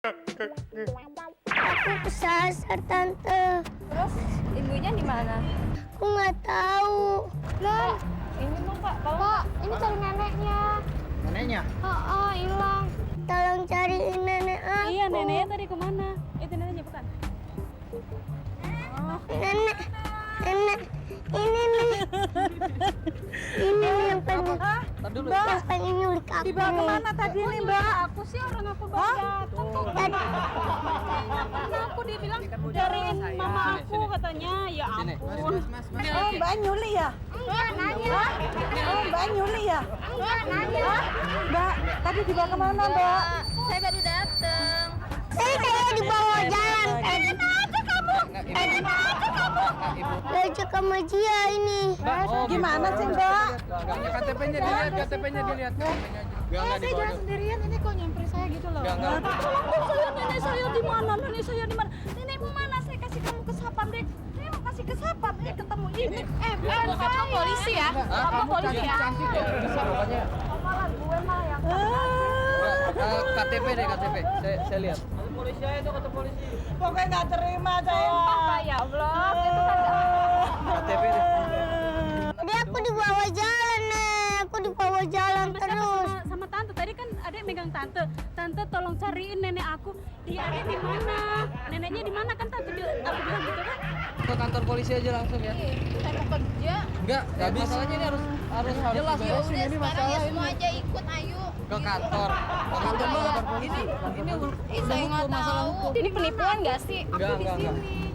Aku kesasar, Tante. Terus ibunya di mana? Aku nggak tahu. Lah, ini dong Pak, Pak, ini cari neneknya. Neneknya? Hilang. Tolong cariin nenek aku. Iya, neneknya tadi kemana? Itu neneknya bukan? Nenek, ini nih. Ini nih yang pengen, yang pengen nyulik aku. Dibawa nih. kemana tadi nih, Mbak? Aku sih orang aku baru datang. Tadi Karena aku dibilang cariin mama aku katanya. Ya ampun. Oh, Mbak Nyuli ya? enggak nanya. Oh, Mbak Nyuli ya? Enggak nanya. Mbak, tadi dibawa kemana, Mbak? Saya baru datang. Saya dibawa jalan tadi. Diajak sama Jia ini. Gimana sih, Mbak? KTP-nya dilihat, KTP-nya dilihat. Saya jalan sendirian, ini kok nyamperin saya gitu loh. Enggak. Nenek saya di mana? Nenek saya di mana? Nenekmu mana? Saya kasih kamu ke sapam deh. Saya mau kasih ke sapam, ketemu ini. Bukan kamu polisi ya? Kamu polisi ya? Cantik ya, bisa pokoknya. Malah gue malah yang KTP deh, KTP. Saya lihat. Polisi aja tuh, kata polisi. Pokoknya nggak terima saya. Pak, ya Allah, itu kan KTP deh. Tadi aku dibawa jalan, Nek. Aku dibawa jalan terus. sama tante. Tadi kan adek megang tante. Tante tolong cariin nenek aku. Dia adek di mana? Neneknya di mana kan tante bilang, aku bilang gitu kan? Ke kantor polisi aja langsung ya. Saya mau kerja. Enggak, masalahnya ini harus jelas beresin ini masalah ini. aja ikut, ayo. Ke kantor. Ke kantor polisi. Ini Saya nggak tahu. Ini penipuan nggak sih? Enggak.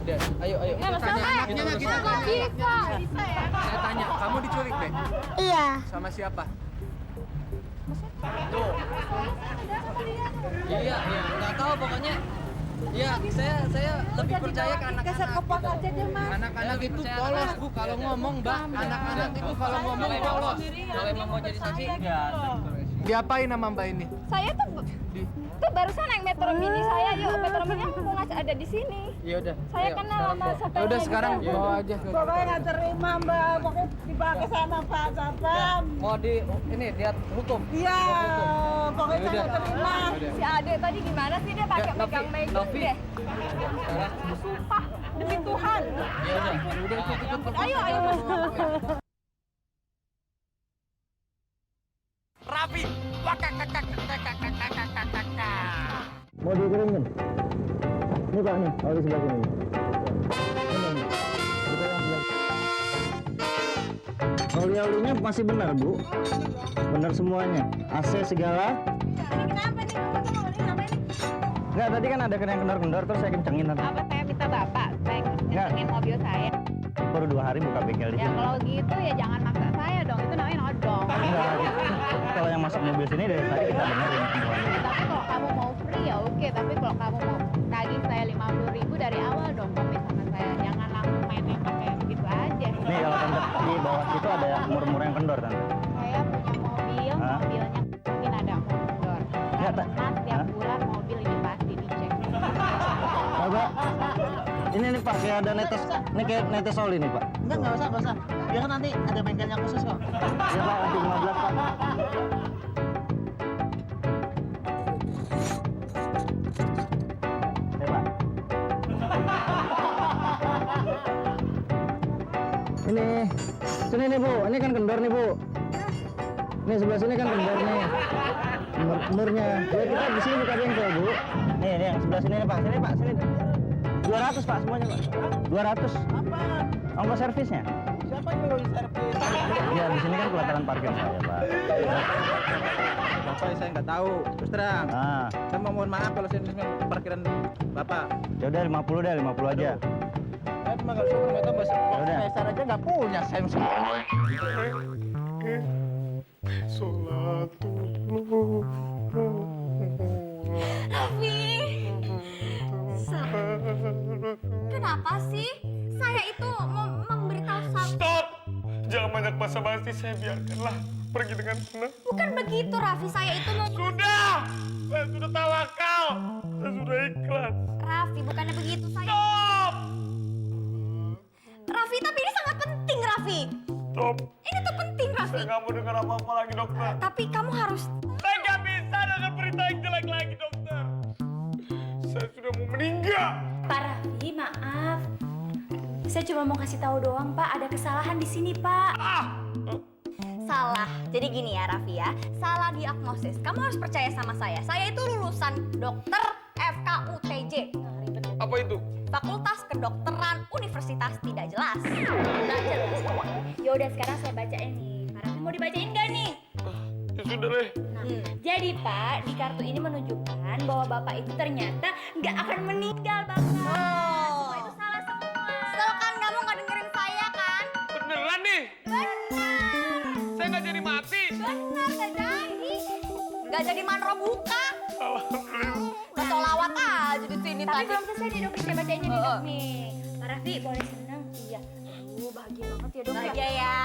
Udah, ayo. Ya masalah. Kita urus. Bisa ya. Saya tanya, kamu diculik, Be? Iya. Sama siapa? Tuh. Iya, nggak tahu pokoknya. Iya, saya lebih percaya ke Geser anak-anak. kopak aja deh, Mas. Anak-anak itu polos, Bu. Kalau ngomong, Mbak, anak-anak itu kalau ngomong polos. Kalau emang mau jadi saksi, ya. Diapain sama Mbak ini? Saya tuh barusan naik metro mini saya. Yuk, metro mini aku mau ngasih ada di sini. Ya udah. Saya kenal sama sopirnya. Udah sekarang juga. bawa aja. Pokoknya nggak terima, Mbak. Pokoknya dibawa ke sana, Pak Satpam. Mau ini lihat hukum. Iya, pokoknya saya nggak terima. Si Ade tadi gimana sih dia pakai megang-megang Novi. deh. Sekarang. Sumpah demi Tuhan. Ya udah ikut. Ayo Mas. Rapi. Mau dikeringin? Ini Pak nih, di sebelah sini. Oli-olinya masih benar, Bu. Benar semuanya. AC segala. Ini kenapa nih? Enggak, tadi kan ada yang kendor-kendor terus saya kencengin tadi. Apa saya minta Bapak saya kencengin mobil saya? Baru 2 hari buka bengkel di Ya sini. kalau gitu ya jangan maksa saya dong. Itu namanya nodong. Enggak, kalau yang masuk mobil sini dari tadi kita benerin semuanya. Tapi kalau kamu mau free ya oke. Tapi kalau kamu mau nagih saya 50.000 dari awal dong komit sama saya. Jangan langsung main pakai begitu aja. Nih kalau tante di bawah situ ada mur-mur yang kendor tante. Saya punya mobil, Hah? mobilnya mungkin ada mundur. Ya, Karena tiap Hah? bulan mobil ini pasti dicek. Pak, ini nih Pak, kayak ada netes, ini kayak netes oli nih Pak. Nggak usah. Biar kan nanti ada bengkelnya khusus kok. Ya Pak, nanti 15 Pak. Ya Pak. Sini nih Bu, ini kan kendor nih Bu. Ini sebelah sini kan kendor nih. Murnya. Ya kita di sini buka bengkel Bu. Nih yang sebelah sini nih Pak, sini. 200 Pak semuanya Pak. 200. Apa? Ongkos servisnya. Siapa yang mau diservis? Ya di sini kan pelataran parkir saya Pak. Bapak saya nggak tahu. Terus terang. Nah, Saya mau mohon maaf kalau saya parkiran Bapak. ya udah 50 deh, 50 aja. Saya cuma nggak suka nggak tahu bahasa udah. dasar aja nggak punya. Saya mesti. Raffi, kenapa sih? Saya itu mau memberitahu satu. Stop! Jangan banyak basa-basi, saya biarkanlah pergi dengan tenang. Bukan begitu, Raffi. Saya itu mau... Sudah! Saya sudah tawakal. Saya sudah ikhlas. Raffi, bukannya begitu. Saya... Stop! Raffi, tapi ini sangat penting, Raffi. Stop! Ini tuh penting, Raffi. Saya nggak mau dengar apa-apa lagi, dokter. Tapi kamu harus... Saya nggak bisa dengar berita yang jelek lagi, dokter. Enggak. Pak Raffi, maaf. Saya cuma mau kasih tahu doang, Pak. Ada kesalahan di sini, Pak. Salah. Jadi gini ya Raffi ya, salah diagnosis. Kamu harus percaya sama saya. Saya itu lulusan dokter FKUTJ. Apa itu? Fakultas Kedokteran Universitas Tidak Jelas. Nggak jelas. Ya udah sekarang saya bacain nih. Pak Raffi mau dibacain nggak nih? Ya sudah deh. Jadi Pak, di kartu ini menunjukkan bahwa Bapak itu ternyata nggak akan meninggal, Bapak. Semua itu salah semua. So kan kamu nggak dengerin saya kan? Beneran nih? Benar. Saya nggak jadi mati. Benar nggak jadi. Nggak jadi manro buka. Alhamdulillah. Udah solawat aja di sini Tapi tadi. belum selesai nih dok, saya bacainnya nih dok nih. Pak Raffi boleh senang? Iya. Bahagia banget ya dok. Bahagia ya.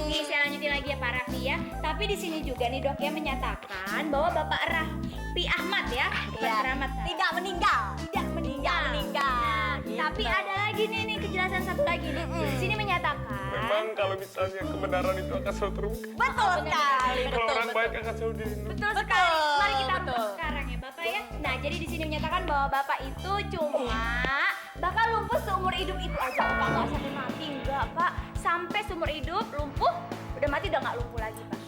Nih saya lanjutin lagi ya Pak Raffi ya. Tapi di sini juga nih dok ya menyatakan bahwa Bapak Raffi Ahmad ya, bukan Iya. Keramat. Tidak meninggal. Tidak meninggal. Tidak meninggal. Tapi ada lagi nih kejelasan satu lagi nih. Di sini menyatakan Memang kalau misalnya kebenaran itu akan selalu terungkap. Betul sekali. Kalau orang baik akan selalu dilindungi. betul sekali. Mari kita Betul. rubah sekarang ya Bapak ya. Nah, jadi di sini menyatakan bahwa Bapak itu cuma bakal lumpuh seumur hidup itu aja. Pak nggak sampai mati enggak Pak. Sampai seumur hidup lumpuh, udah mati udah nggak lumpuh lagi Pak.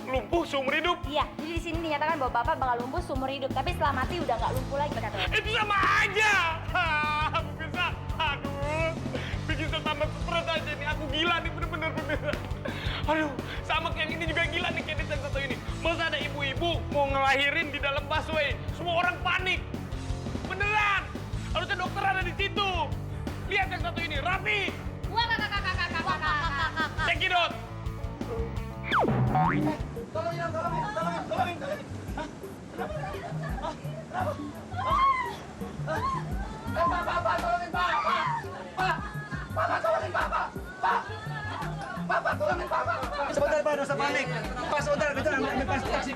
Lumpuh seumur hidup. Iya, jadi di sini dinyatakan bahwa Bapak bakal lumpuh seumur hidup, tapi setelah mati udah nggak lumpuh lagi katanya. Itu sama aja. Bisa. Aduh. Bikin saya tambah stres aja nih. Aku gila nih bener-bener. Aduh, sama kayak yang ini juga gila nih kayak yang satu ini. Masa ada ibu-ibu mau ngelahirin di dalam busway. Semua orang panik. Beneran. Harusnya dokter ada di situ. Lihat yang satu ini, Raffi. Wah, kakak. Cekidot. Sebentar Pak, nggak usah panik. Pak, sebentar, kita ambil pas taksi.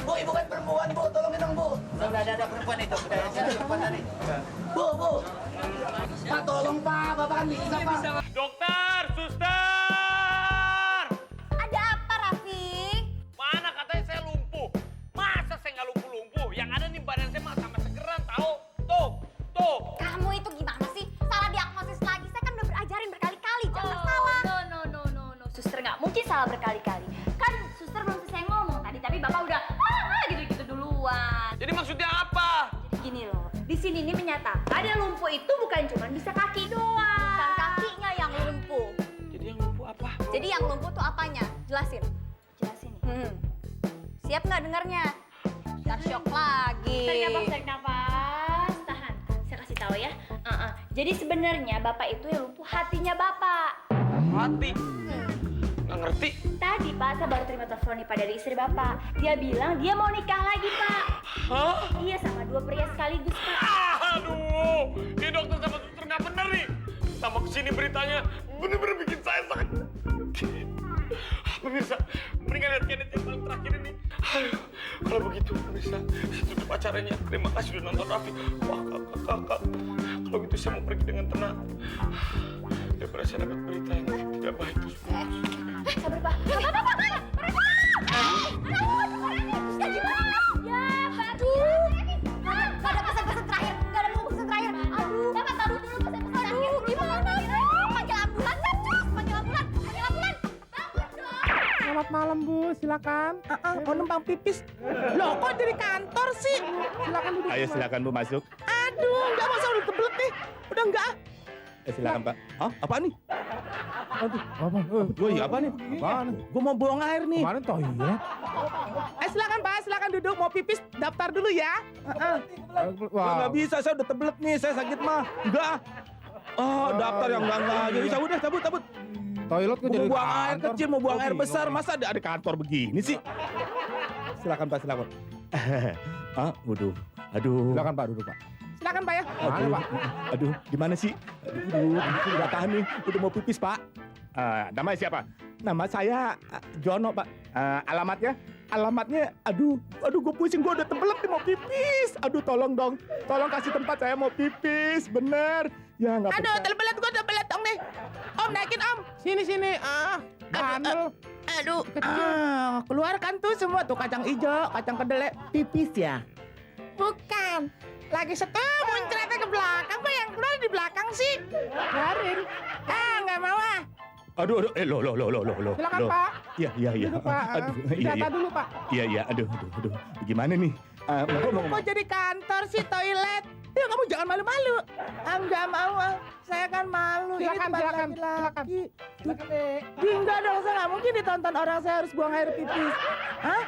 Bu, ibu kan perempuan, Bu. Tolongin dong, Bu. Udah ada perempuan itu. Udah ada perempuan tadi. Bu. Pak, tolong, Pak. Bapak kan bisa, Pak. Dokter, suster. Ada apa Raffi? Mana katanya saya lumpuh? Masa saya nggak lumpuh-lumpuh? Yang ada nih badan saya mah sama segeran, tahu? Tuh. Kamu itu gimana sih? Salah diagnosis lagi. Saya kan udah berajarin berkali-kali. Jangan salah. No. Suster nggak mungkin salah berkali-kali. Kan suster belum selesai ngomong tadi, tapi Bapak udah gitu-gitu duluan. Jadi maksudnya apa? Jadi gini loh, di sini nih menyatakan yang lumpuh itu bukan cuma bisa kaki doang. Bukan kakinya yang lumpuh. Jadi yang lumpuh apa? Jadi yang lumpuh tuh apanya? Jelasin. Jelasin. Siap nggak dengarnya? Ntar shock lagi. Tarik nafas, tahan. Saya kasih tahu ya. Jadi sebenarnya Bapak itu yang lumpuh hatinya Bapak. Hati. Nggak ngerti. Tadi Pak, saya baru terima telepon nih Pak dari istri Bapak. Dia bilang dia mau nikah lagi Pak. Hah? Iya, sama 2 pria sekaligus Pak. Aduh, ini dokter sama suster nggak bener nih. Tambah kesini beritanya, bener-bener bikin saya sakit. Pemirsa, mendingan lihat Kenneth yang paling terakhir ini. Aduh, kalau begitu pemirsa, saya tutup acaranya. Terima kasih sudah nonton Raffi. Wah, kakak. Kalau gitu saya mau pergi dengan tenang. Daripada saya dapat berita yang tidak baik. Sabar Pak. Ya gimana? Ya, baru. Nggak ada pesan-pesan terakhir. Nggak ada pesan terakhir. Aduh. Bapak taruh dulu pesan-pesan terakhir. Aduh, gimana? Panggil ambulan kan, Cus? Panggil ambulan. Bagus dong. Selamat malam, Bu. Silakan. Mau numpang pipis. Loh, kok dari kantor sih? Silakan duduk. Ayo silakan Bu masuk. Aduh, enggak masa udah kebelet nih. Udah enggak. Silakan Pak. Hah? Apaan nih? Aduh, apa? Woi, apa nih? Apaan? Gua mau buang air nih. Kemarin toilet. Silakan Pak, silakan duduk. Mau pipis, daftar dulu ya. Nggak bisa, saya udah tebelet nih. Saya sakit mah. Enggak. Oh, daftar yang enggak. Jadi cabut. Toilet kok Mau buang air kecil, mau buang air besar. Masa ada kantor begini sih? Silakan Pak, silakan. Waduh. Aduh. Silakan Pak, duduk Pak. Silakan Pak ya. Mana Pak? Aduh, gimana sih? Aduh, nggak tahan nih. Udah mau pipis, Pak. Nama siapa? Nama saya Jono, Pak. Alamatnya alamatnya, aduh, gue pusing, gue udah tembelet nih mau pipis. Aduh, tolong dong, tolong kasih tempat saya mau pipis, bener. Ya nggak. Aduh, terbelet gue terbelet dong nih. Om naikin om. Sini. Bandel. Aduh. Keluarkan tuh semua tuh kacang hijau, kacang kedelai, pipis ya. Bukan. Lagi setel muncratnya ke belakang, kok yang keluar di belakang sih? Biarin. Nggak mau ah. Aduh, loh. Silakan Pak. Iya. Duduk, Pak. Aduh, Data dulu Pak. Iya, aduh. Gimana nih? Kok jadi kantor sih toilet? Ya kamu jangan malu-malu. Enggak mau, saya kan malu. Silakan. Enggak dong, saya nggak mungkin ditonton orang saya harus buang air pipis. Hah?